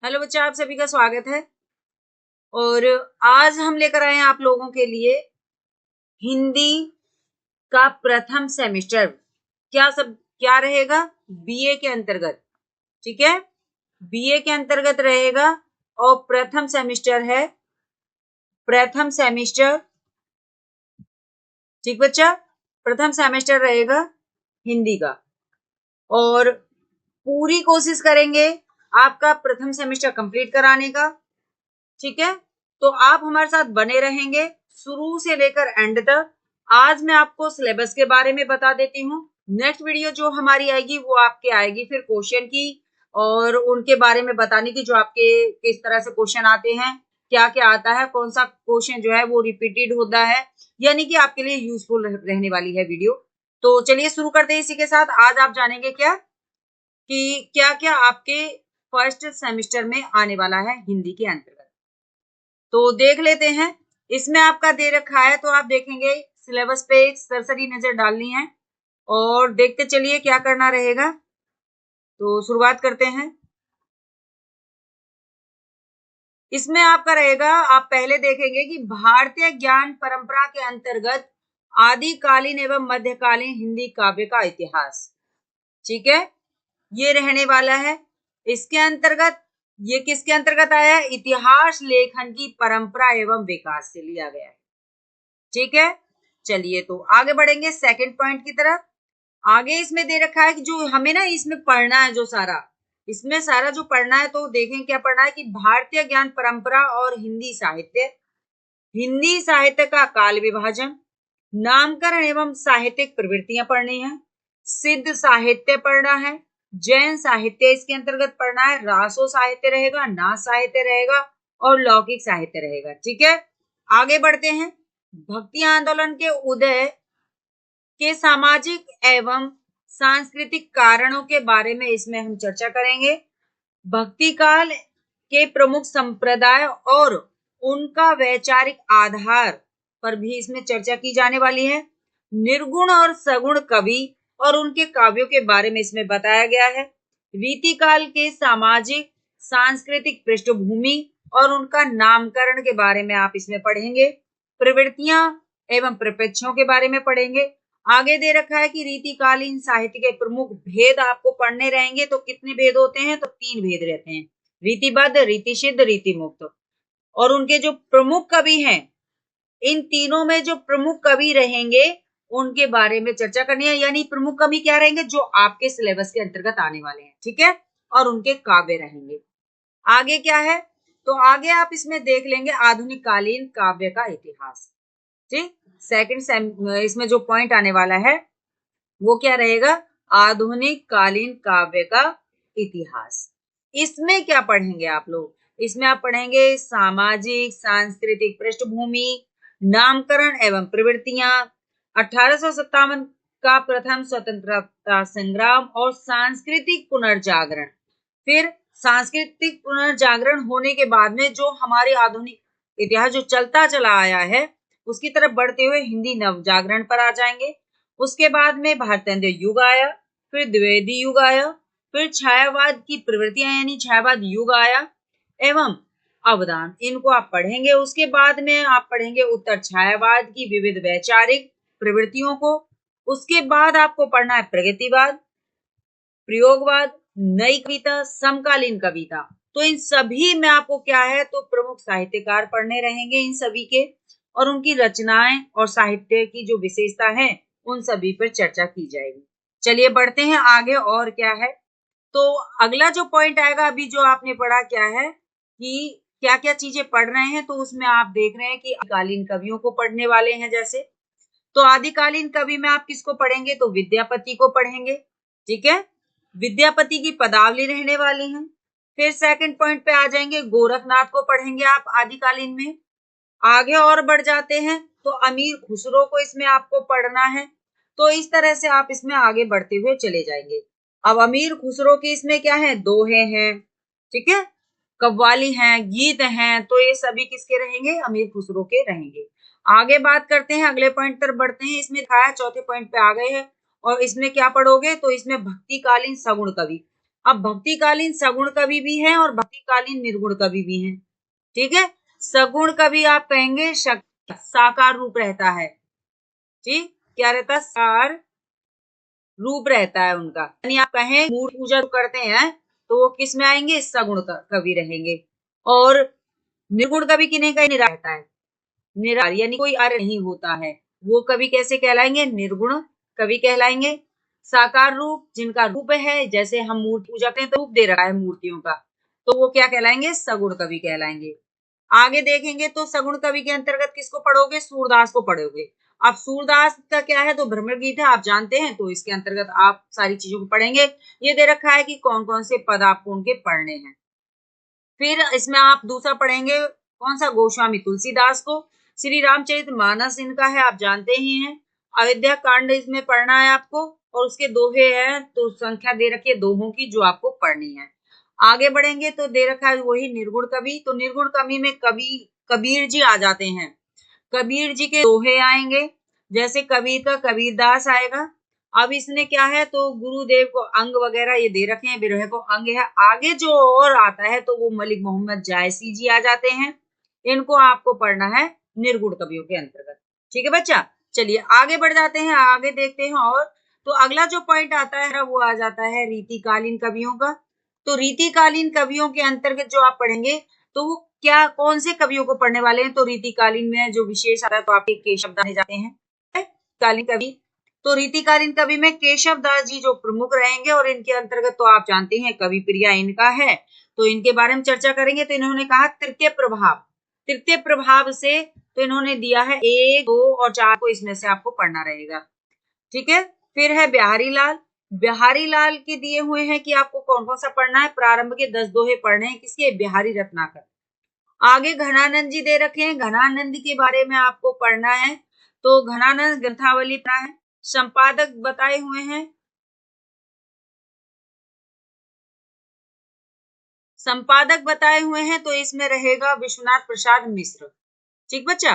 Hello बच्चा, आप सभी का स्वागत है। और आज हम लेकर आए हैं आप लोगों के लिए हिंदी का प्रथम सेमेस्टर। क्या रहेगा? बीए के अंतर्गत। ठीक है, बीए के अंतर्गत रहेगा और प्रथम सेमेस्टर है। प्रथम सेमेस्टर, ठीक बच्चा, प्रथम सेमेस्टर रहेगा हिंदी का। और पूरी कोशिश करेंगे आपका प्रथम सेमेस्टर कंप्लीट कराने का। ठीक है, तो आप हमारे साथ बने रहेंगे शुरू से लेकर एंड तक। आज मैं आपको सिलेबस के बारे में बता देती हूँ। नेक्स्ट वीडियो जो हमारी आएगी वो आपके आएगी फिर क्वेश्चन की और उनके बारे में बताने की, जो आपके किस तरह से क्वेश्चन आते हैं, क्या क्या आता है, कौन सा क्वेश्चन जो है वो रिपीटेड होता है, यानी कि आपके लिए यूजफुल रहने वाली है वीडियो। तो चलिए शुरू करते हैं। इसी के साथ आज आप जानेंगे कि क्या क्या आपके फर्स्ट सेमेस्टर में आने वाला है हिंदी के अंतर्गत। तो देख लेते हैं। इसमें आपका दे रखा है, तो आप देखेंगे सिलेबस पे एक सरसरी नजर डालनी है और देखते चलिए क्या करना रहेगा। तो शुरुआत करते हैं। इसमें आपका रहेगा, आप पहले देखेंगे कि भारतीय ज्ञान परंपरा के अंतर्गत आदिकालीन एवं मध्यकालीन हिंदी काव्य का इतिहास। ठीक है, ये रहने वाला है। इसके अंतर्गत ये किसके अंतर्गत आया है? इतिहास लेखन की परंपरा एवं विकास से लिया गया है। ठीक है, चलिए तो आगे बढ़ेंगे सेकंड पॉइंट की तरफ। आगे इसमें दे रखा है कि जो हमें ना इसमें पढ़ना है, जो सारा इसमें सारा जो पढ़ना है, तो देखें क्या पढ़ना है कि भारतीय ज्ञान परंपरा और हिंदी साहित्य, हिंदी साहित्य का काल विभाजन, नामकरण एवं साहित्यिक प्रवृत्तियां पढ़नी है, सिद्ध साहित्य पढ़ना है, जैन साहित्य इसके अंतर्गत पढ़ना है, रासो साहित्य रहेगा, नाथ साहित्य रहेगा और लौकिक साहित्य रहेगा। ठीक है, आगे बढ़ते हैं। भक्ति आंदोलन के उदय के सामाजिक एवं सांस्कृतिक कारणों के बारे में इसमें हम चर्चा करेंगे। भक्ति काल के प्रमुख संप्रदाय और उनका वैचारिक आधार पर भी इसमें चर्चा की जाने वाली है। निर्गुण और सगुण कवि और उनके काव्यों के बारे में इसमें बताया गया है। रीति काल के सामाजिक सांस्कृतिक पृष्ठभूमि और उनका नामकरण के बारे में आप इसमें पढ़ेंगे। प्रवृत्तियां एवं प्रपक्षों के बारे में पढ़ेंगे। आगे दे रखा है कि रीतिकालीन साहित्य के प्रमुख भेद आपको पढ़ने रहेंगे। तो कितने भेद होते हैं? तो 3 भेद रहते हैं, रीतिबद्ध, रीतिसिद्ध, रीतिमुक्त। और उनके जो प्रमुख कवि हैं, इन तीनों में जो प्रमुख कवि रहेंगे उनके बारे में चर्चा करनी है। यानी प्रमुख कवि क्या रहेंगे? जो आपके सिलेबस के अंतर्गत आने वाले हैं। ठीक है, और उनके काव्य रहेंगे। आगे क्या है? तो आगे आप इसमें देख लेंगे आधुनिक कालीन काव्य का इतिहास। ठीक, सेकंड इसमें जो पॉइंट आने वाला है वो क्या रहेगा? आधुनिक कालीन काव्य का इतिहास। इसमें क्या पढ़ेंगे आप लोग? इसमें आप पढ़ेंगे सामाजिक सांस्कृतिक पृष्ठभूमि, नामकरण एवं प्रवृत्तियां, 1857 का प्रथम स्वतंत्रता संग्राम और सांस्कृतिक पुनर्जागरण। फिर सांस्कृतिक पुनर्जागरण होने के बाद में जो हमारे आधुनिक इतिहास जो चलता चला आया है उसकी तरफ बढ़ते हुए हिंदी नवजागरण पर आ जाएंगे। उसके बाद में भारतेंद्र युग आया, फिर द्विवेदी युग आया, फिर छायावाद की प्रवृत्तियां यानी छायावाद युग आया एवं अवदान, इनको आप पढ़ेंगे। उसके बाद में आप पढ़ेंगे उत्तर छायावाद की विविध वैचारिक प्रवृत्तियों को। उसके बाद आपको पढ़ना है प्रगतिवाद, प्रयोगवाद, नई कविता, समकालीन कविता। तो इन सभी में आपको क्या है? तो प्रमुख साहित्यकार पढ़ने रहेंगे इन सभी के, और उनकी रचनाएं और साहित्य की जो विशेषता है उन सभी पर चर्चा की जाएगी। चलिए बढ़ते हैं आगे। और क्या है? तो अगला जो पॉइंट आएगा, अभी जो आपने पढ़ा क्या है कि क्या क्या चीजें पढ़ रहे हैं, तो उसमें आप देख रहे हैं कि आदिकालीन कवियों को पढ़ने वाले हैं। जैसे तो आदिकालीन कवि में आप किसको पढ़ेंगे? तो विद्यापति को पढ़ेंगे। ठीक है, विद्यापति की पदावली रहने वाली है। फिर सेकंड पॉइंट पे आ जाएंगे, गोरखनाथ को पढ़ेंगे आप आदिकालीन में। आगे और बढ़ जाते हैं तो अमीर खुसरो को इसमें आपको पढ़ना है। तो इस तरह से आप इसमें आगे बढ़ते हुए चले जाएंगे। अब अमीर खुसरो की इसमें क्या है? दोहे हैं, ठीक है, कव्वाली हैं, गीत हैं। तो ये सभी किसके रहेंगे? अमीर खुसरो के रहेंगे। आगे बात करते हैं, अगले पॉइंट पर बढ़ते हैं। इसमें दिखाया चौथे पॉइंट पे आ गए हैं और इसमें क्या पढ़ोगे? तो इसमें भक्तिकालीन सगुण कवि। अब भक्तिकालीन सगुण कवि भी हैं और भक्तिकालीन निर्गुण कवि भी हैं। ठीक है, सगुण कवि आप कहेंगे साकार रूप रहता है। ठीक, क्या रहता है? साकार रूप रहता है उनका, यानी आप कहें मूर्ति पूजा करते हैं तो वो किस में आएंगे? सगुण कवि रहेंगे। और निर्गुण कवि किन्हें का निराकार रहता है, निराकार यानी कोई अर्थ नहीं होता है, वो कवि कैसे कहलाएंगे? निर्गुण कवि कहलाएंगे। साकार रूप, जिनका रूप है, जैसे हम मूर्ति पूजा करते हैं तो रूप दे रहा है मूर्तियों का, तो वो क्या कहलाएंगे? सगुण कवि कहलाएंगे। आगे देखेंगे तो सगुण कवि के अंतर्गत किसको पढ़ोगे? सूरदास को पढ़ोगे। अब सूरदास का क्या है? तो भ्रमर गीत है, आप जानते हैं, तो इसके अंतर्गत आप सारी चीजों को पढ़ेंगे। ये दे रखा है कि कौन कौन से पद आपको उनके पढ़ने हैं। फिर इसमें आप दूसरा पढ़ेंगे कौन सा? गोस्वामी तुलसीदास को। श्री रामचरित मानस इनका है, आप जानते ही हैं। अयोध्या कांड इसमें पढ़ना है आपको, और उसके दोहे हैं, तो संख्या दे रखी है दोहों की जो आपको पढ़नी है। आगे बढ़ेंगे तो दे रखा है वही निर्गुण कवि। तो निर्गुण कवि में कबीर जी आ जाते हैं। कबीर जी के दोहे आएंगे, जैसे कबीर का कबीरदास आएगा। अब इसने क्या है? तो गुरुदेव को अंग वगैरह ये दे रखे हैं, विरह को अंग है। आगे जो और आता है तो वो मलिक मोहम्मद जायसी जी आ जाते हैं। इनको आपको पढ़ना है निर्गुण कवियों के अंतर्गत। ठीक है बच्चा, चलिए आगे बढ़ जाते हैं, आगे देखते हैं। और तो अगला जो पॉइंट आता है वो आ जाता है रीतिकालीन कवियों का। तो रीतिकालीन कवियों के अंतर्गत जो आप पढ़ेंगे तो वो क्या, कौन से कवियों को पढ़ने वाले हैं? तो रीतिकालीन में जो विशेष आता है तो आपके केशव दास जाते हैं कालीन कवि। तो रीतिकालीन कवि में केशव दास जी जो प्रमुख रहेंगे, और इनके अंतर्गत तो आप जानते हैं कवि प्रिया इनका है, तो इनके बारे में चर्चा करेंगे। तो इन्होंने कहा तृतीय प्रभाव, तृतीय प्रभाव से तो इन्होंने दिया है 1, 2 और 4 को, इसमें से आपको पढ़ना रहेगा। ठीक है, फिर है बिहारी लाल। बिहारी लाल के दिए हुए हैं कि आपको कौन कौन सा पढ़ना है। प्रारंभ के 10 दोहे पढ़ने हैं, किसके? बिहारी रत्नाकर। आगे घनानंद जी दे रखे हैं, घनानंद के बारे में आपको पढ़ना है। तो घनानंद ग्रंथावली पढ़ना है। संपादक बताए हुए हैं, संपादक बताए हुए हैं, तो इसमें रहेगा विश्वनाथ प्रसाद मिश्र। ठीक बच्चा,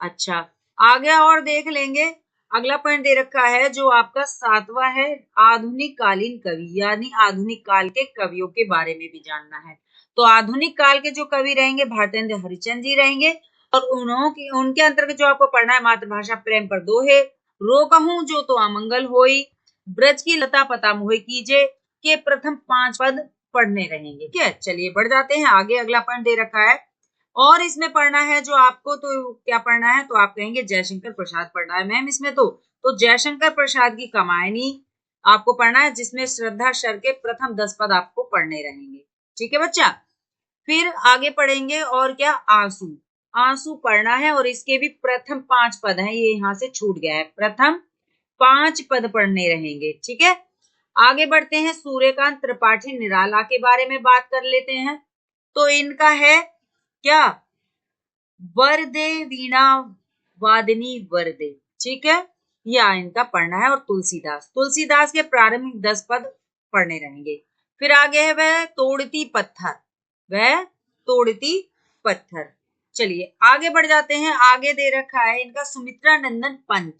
अच्छा आगे और देख लेंगे। अगला पॉइंट दे रखा है जो आपका 7वां है, आधुनिक कालीन कवि, यानी आधुनिक काल के कवियों के बारे में भी जानना है। तो आधुनिक काल के जो कवि रहेंगे भारतेंद्र हरिश्चंद्र जी रहेंगे, और उनके अंतर्गत जो आपको पढ़ना है मातृभाषा प्रेम पर दोहे, रो कहूं जो तो अमंगल होई, ब्रज की लता पता मोहे कीजे, के प्रथम 5 पद पढ़ने रहेंगे। ठीक है, चलिए बढ़ जाते हैं आगे। अगला पॉइंट दे रखा है और इसमें पढ़ना है जो आपको, तो क्या पढ़ना है? तो आप कहेंगे जयशंकर प्रसाद पढ़ना है मैम इसमें। तो जयशंकर प्रसाद की कमायनी आपको पढ़ना है, जिसमें श्रद्धा शर के प्रथम 10 पद आपको पढ़ने रहेंगे। ठीक है बच्चा, फिर आगे पढ़ेंगे और क्या? आंसू, आंसू पढ़ना है, और इसके भी प्रथम 5 पद हैं, ये यहाँ से छूट गया है, प्रथम 5 पद पढ़ने रहेंगे। ठीक है, आगे बढ़ते हैं। सूर्यकांत त्रिपाठी निराला के बारे में बात कर लेते हैं। तो इनका है क्या? वरदे वीणा वादिनी वरदे। ठीक है, या इनका पढ़ना है। और तुलसीदास, तुलसीदास के प्रारंभिक 10 पद पढ़ने रहेंगे। फिर आगे है वह तोड़ती पत्थर, वह तोड़ती पत्थर। चलिए आगे बढ़ जाते हैं। आगे दे रखा है इनका सुमित्रा नंदन पंत।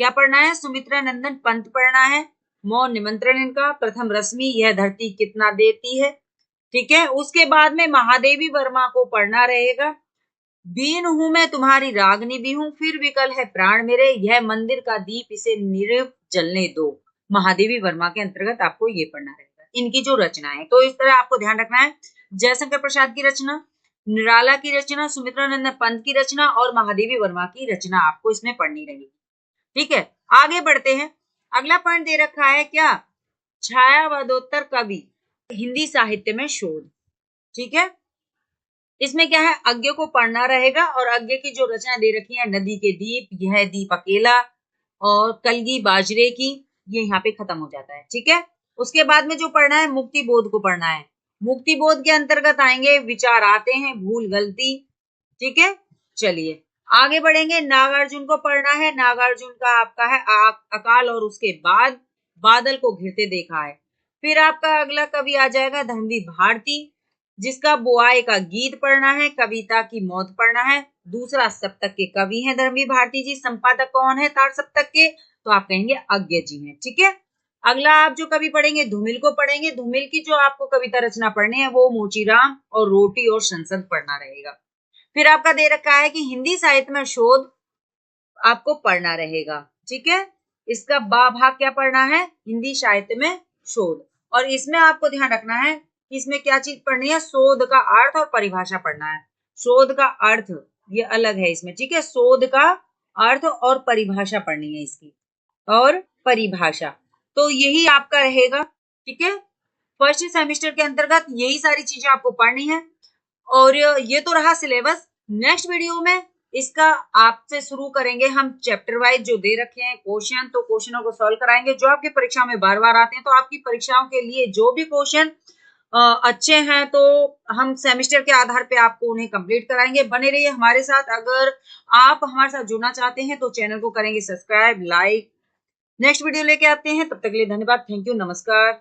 क्या पढ़ना है? सुमित्रा नंदन पंत पढ़ना है। मौन निमंत्रण इनका, प्रथम रश्मि, यह धरती कितना देती है। ठीक है, उसके बाद में महादेवी वर्मा को पढ़ना रहेगा। बीन हूं मैं तुम्हारी रागनी भी हूं, फिर विकल है प्राण मेरे, यह मंदिर का दीप इसे निर्व जलने दो। महादेवी वर्मा के अंतर्गत आपको ये पढ़ना रहेगा, इनकी जो रचना है। तो इस तरह आपको ध्यान रखना है, जयशंकर प्रसाद की रचना, निराला की रचना, सुमित्रा नंदन पंत की रचना और महादेवी वर्मा की रचना आपको इसमें पढ़नी रहेगी। ठीक है, आगे बढ़ते हैं। अगला पॉइंट दे रखा है क्या? छायावादोत्तर कवि, हिंदी साहित्य में शोध। ठीक है, इसमें क्या है? अज्ञ को पढ़ना रहेगा, और अज्ञ की जो रचना दे रखी है, नदी के दीप, यह दीप अकेला, और कलगी बाजरे की, ये यहाँ पे खत्म हो जाता है। ठीक है, उसके बाद में जो पढ़ना है मुक्ति बोध को पढ़ना है। मुक्ति बोध के अंतर्गत आएंगे विचार आते हैं, भूल गलती। ठीक है, चलिए आगे बढ़ेंगे। नागार्जुन को पढ़ना है। नागार्जुन का आपका है अकाल और उसके बाद बादल को घिरते देखा है। फिर आपका अगला कवि आ जाएगा धर्मवीर भारती, जिसका बुआई का गीत पढ़ना है, कविता की मौत पढ़ना है। दूसरा सप्तक के कवि हैं धर्मवीर भारती जी। संपादक कौन है तार सप्तक के? तो आप कहेंगे अज्ञ जी हैं। ठीक है, अगला आप जो कवि पढ़ेंगे धूमिल को पढ़ेंगे। धूमिल की जो आपको कविता रचना पढ़नी है वो मोचीराम और रोटी और संसद पढ़ना रहेगा। फिर आपका दे रखा है कि हिंदी साहित्य में शोध आपको पढ़ना रहेगा। ठीक है, इसका बा भाग क्या पढ़ना है, हिंदी साहित्य में शोध। और इसमें आपको ध्यान रखना है कि इसमें क्या चीज पढ़नी है, शोध का अर्थ और परिभाषा पढ़ना है। शोध का अर्थ ये अलग है इसमें, ठीक है, शोध का अर्थ और परिभाषा पढ़नी है इसकी, और परिभाषा। तो यही आपका रहेगा। ठीक है, फर्स्ट सेमेस्टर के अंतर्गत यही सारी चीजें आपको पढ़नी है। और ये तो रहा सिलेबस। नेक्स्ट वीडियो में इसका आपसे शुरू करेंगे हम चैप्टर वाइज जो दे रखे हैं क्वेश्चन, तो क्वेश्चनों को सॉल्व कराएंगे जो आपकी परीक्षा में बार बार आते हैं। तो आपकी परीक्षाओं के लिए जो भी क्वेश्चन अच्छे हैं तो हम सेमेस्टर के आधार पे आपको उन्हें कंप्लीट कराएंगे। बने रहिए हमारे साथ। अगर आप हमारे साथ जुड़ना चाहते हैं तो चैनल को करेंगे सब्सक्राइब, लाइक। नेक्स्ट वीडियो लेके आते हैं, तब तक के लिए धन्यवाद, थैंक यू, नमस्कार।